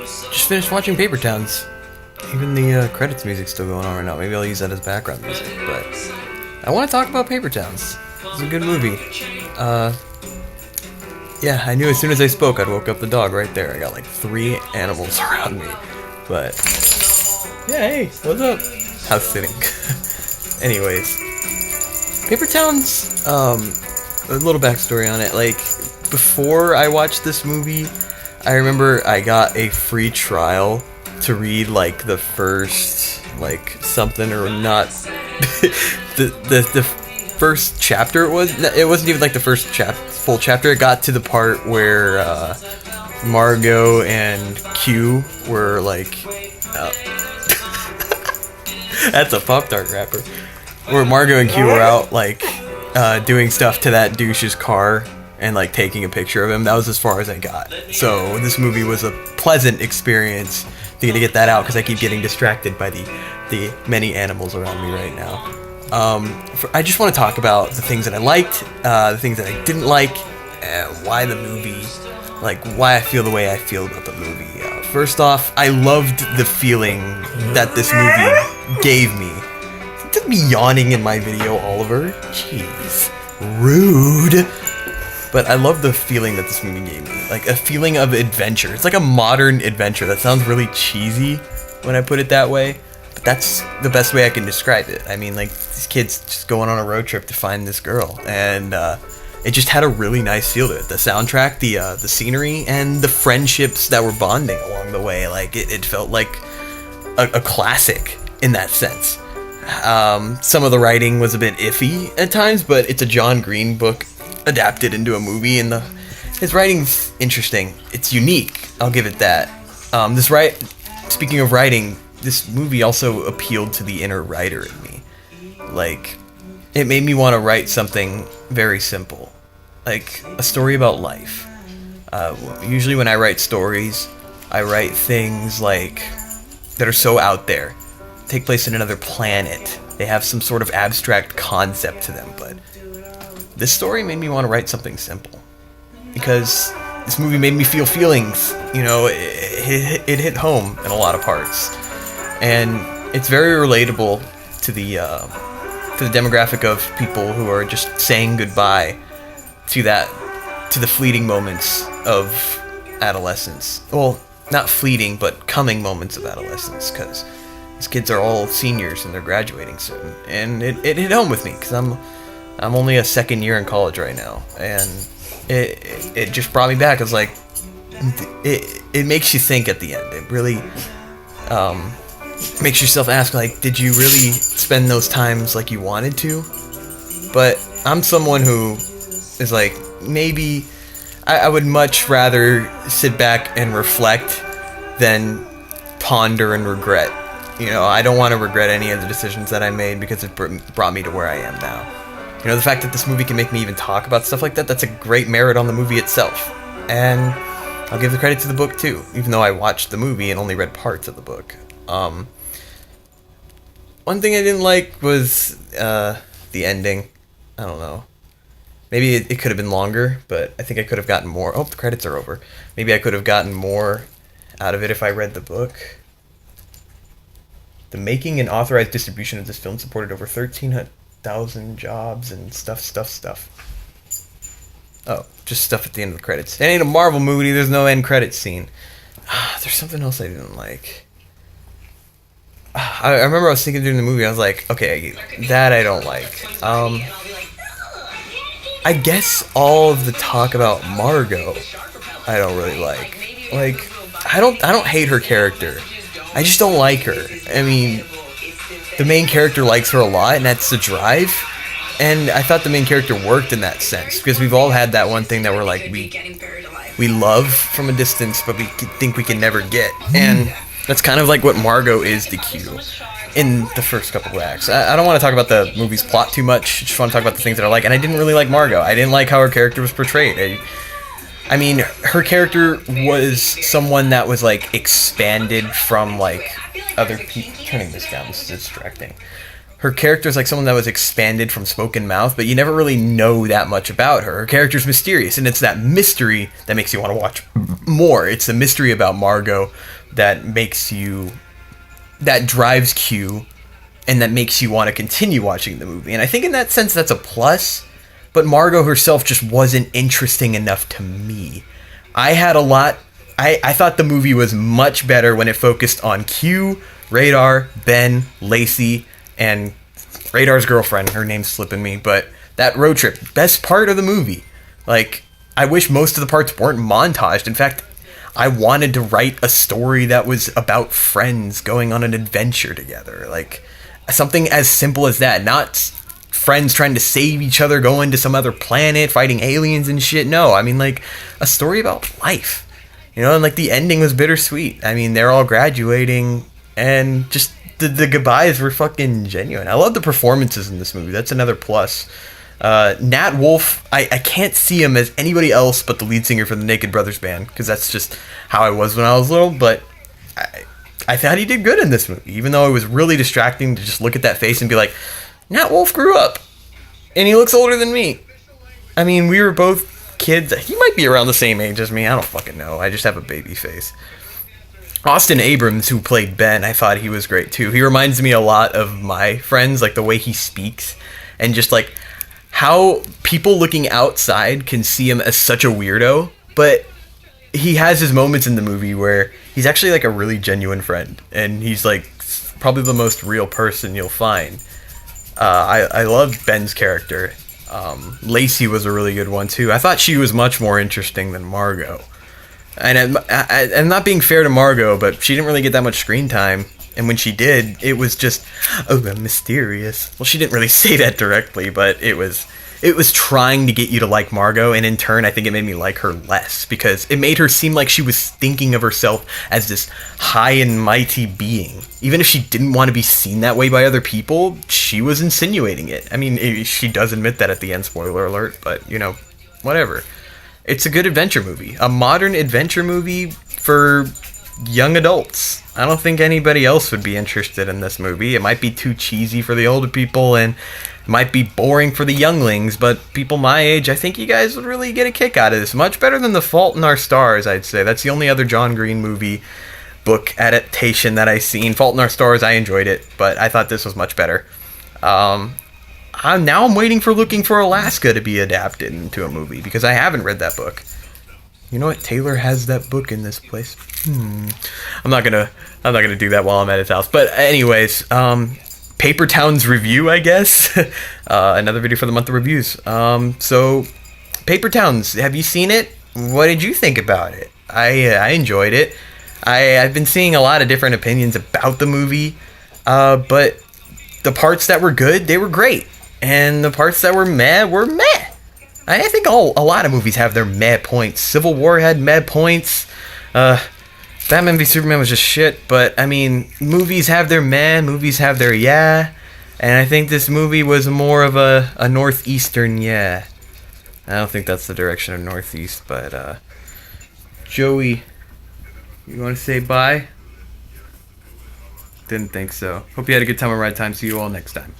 Just finished watching Paper Towns. Even the credits music's still going on right now. Maybe I'll use that as background music. But I want to talk about Paper Towns. It's a good movie. Yeah, I knew as soon as I spoke, I'd woke up the dog right there. I got like 3 animals around me. But yeah, hey, what's up? House sitting. Anyways, Paper Towns. A little backstory on it. Like, before I watched this movie, I remember I got a free trial to read like the first something or not the first chapter. It wasn't even like the first full chapter. It got to the part where Margot and Q were like that's a Pop-Tart wrapper, where Margot and Q were out like doing stuff to that douche's car and like taking a picture of him. That was as far as I got. So this movie was a pleasant experience to get that out, because I keep getting distracted by the many animals around me right now. I just want to talk about the things that I liked, the things that I didn't like, why the movie, like why I feel the way I feel about the movie. First off, I loved the feeling that this movie gave me. It took me yawning in my video, Oliver. Jeez, rude. But I love the feeling that this movie gave me. Like, a feeling of adventure. It's like a modern adventure. That sounds really cheesy when I put it that way, but that's the best way I can describe it. I mean, like, these kids just going on a road trip to find this girl, and it just had a really nice feel to it. The soundtrack, the scenery, and the friendships that were bonding along the way. Like, it felt like a classic in that sense. Some of the writing was a bit iffy at times, but it's a John Green book adapted into a movie, and his writing's interesting. It's unique, I'll give it that. Speaking of writing, this movie also appealed to the inner writer in me. Like, it made me want to write something very simple, like a story about life. Usually when I write stories, I write things like that are so out there, take place in another planet. They have some sort of abstract concept to them, but this story made me want to write something simple, because this movie made me feel feelings. You know, it hit home in a lot of parts, and it's very relatable to the demographic of people who are just saying goodbye to the fleeting moments of adolescence. Well, not fleeting, but coming moments of adolescence, because these kids are all seniors and they're graduating soon, and it hit home with me, because I'm only a second year in college right now, and it just brought me back. It's like, it makes you think at the end. It really makes yourself ask, like, did you really spend those times like you wanted to? But I'm someone who is like, maybe I would much rather sit back and reflect than ponder and regret. You know, I don't want to regret any of the decisions that I made, because it brought me to where I am now. You know, the fact that this movie can make me even talk about stuff like that, that's a great merit on the movie itself. And I'll give the credit to the book too, even though I watched the movie and only read parts of the book. One thing I didn't like was the ending. I don't know. Maybe it could have been longer, but I think I could have gotten more. Oh, the credits are over. Maybe I could have gotten more out of it if I read the book. The making and authorized distribution of this film supported over 13,000 jobs and stuff. Oh, just stuff at the end of the credits. It ain't a Marvel movie, there's no end credits scene. There's something else I didn't like. I remember I was thinking during the movie, I was like, okay, that I don't like. I guess all of the talk about Margot, I don't really like. Like, I don't hate her character. I just don't like her. I mean, the main character likes her a lot, and that's the drive. And I thought the main character worked in that sense, because we've all had that one thing that we're like, we love from a distance, but we think we can never get. And that's kind of like what Margot is to Q in the first couple of acts. I don't want to talk about the movie's plot too much. I just want to talk about the things that I like. And I didn't really like Margot. I didn't like how her character was portrayed. I mean, her character was someone that was, like, expanded from, like, other people. Turning this down, this is distracting. her character is like someone that was expanded from spoken mouth, but you never really know that much about her. Her character's mysterious, and it's that mystery that makes you want to watch more. It's the mystery about Margot that drives Q, and that makes you want to continue watching the movie. And I think in that sense, that's a plus, but Margot herself just wasn't interesting enough to me. I thought the movie was much better when it focused on Q, Radar, Ben, Lacey, and Radar's girlfriend. Her name's slipping me, but that road trip, best part of the movie. Like, I wish most of the parts weren't montaged. In fact, I wanted to write a story that was about friends going on an adventure together. Like, something as simple as that. Not friends trying to save each other, going to some other planet, fighting aliens and shit. No, I mean, like, a story about life. You know, and like the ending was bittersweet. I mean, they're all graduating, and just the goodbyes were fucking genuine. I love the performances in this movie. That's another plus. Nat Wolff, I can't see him as anybody else but the lead singer for the Naked Brothers band, because that's just how I was when I was little, but I thought he did good in this movie, even though it was really distracting to just look at that face and be like, Nat Wolff grew up, and he looks older than me. I mean, we were both kids. He might be around the same age as me. I don't fucking know. I just have a baby face. Austin Abrams, who played Ben, I thought he was great too. He reminds me a lot of my friends, like the way he speaks, and just like how people looking outside can see him as such a weirdo, but he has his moments in the movie where he's actually like a really genuine friend, and he's like probably the most real person you'll find. I love Ben's character. Lacey was a really good one too. I thought she was much more interesting than Margot. And I'm not being fair to Margot, but she didn't really get that much screen time. And when she did, it was just, oh, mysterious. Well, she didn't really say that directly, but it was trying to get you to like Margot, and in turn, I think it made me like her less, because it made her seem like she was thinking of herself as this high and mighty being. Even if she didn't want to be seen that way by other people, she was insinuating it. I mean, she does admit that at the end, spoiler alert, but, you know, whatever. It's a good adventure movie. A modern adventure movie for young adults. I don't think anybody else would be interested in this movie. It might be too cheesy for the older people, and it might be boring for the younglings, but people my age, I think you guys would really get a kick out of this. Much better than The Fault in Our Stars, I'd say. That's the only other John Green movie book adaptation that I've seen. Fault in Our Stars, I enjoyed it, but I thought this was much better. I'm waiting for Looking for Alaska to be adapted into a movie, because I haven't read that book. You know what? Taylor has that book in this place. I'm not gonna do that while I'm at his house. But anyways, Paper Towns review, I guess. Another video for the month of reviews. So Paper Towns, have you seen it? What did you think about it? I enjoyed it. I've been seeing a lot of different opinions about the movie, but the parts that were good, they were great, and the parts that were meh were meh. I think a lot of movies have their meh points. Civil War had meh points. Batman v Superman was just shit. But, I mean, movies have their meh, movies have their yeah. And I think this movie was more of a northeastern yeah. I don't think that's the direction of northeast, but, Joey, you want to say bye? Didn't think so. Hope you had a good time on Ride Time. See you all next time.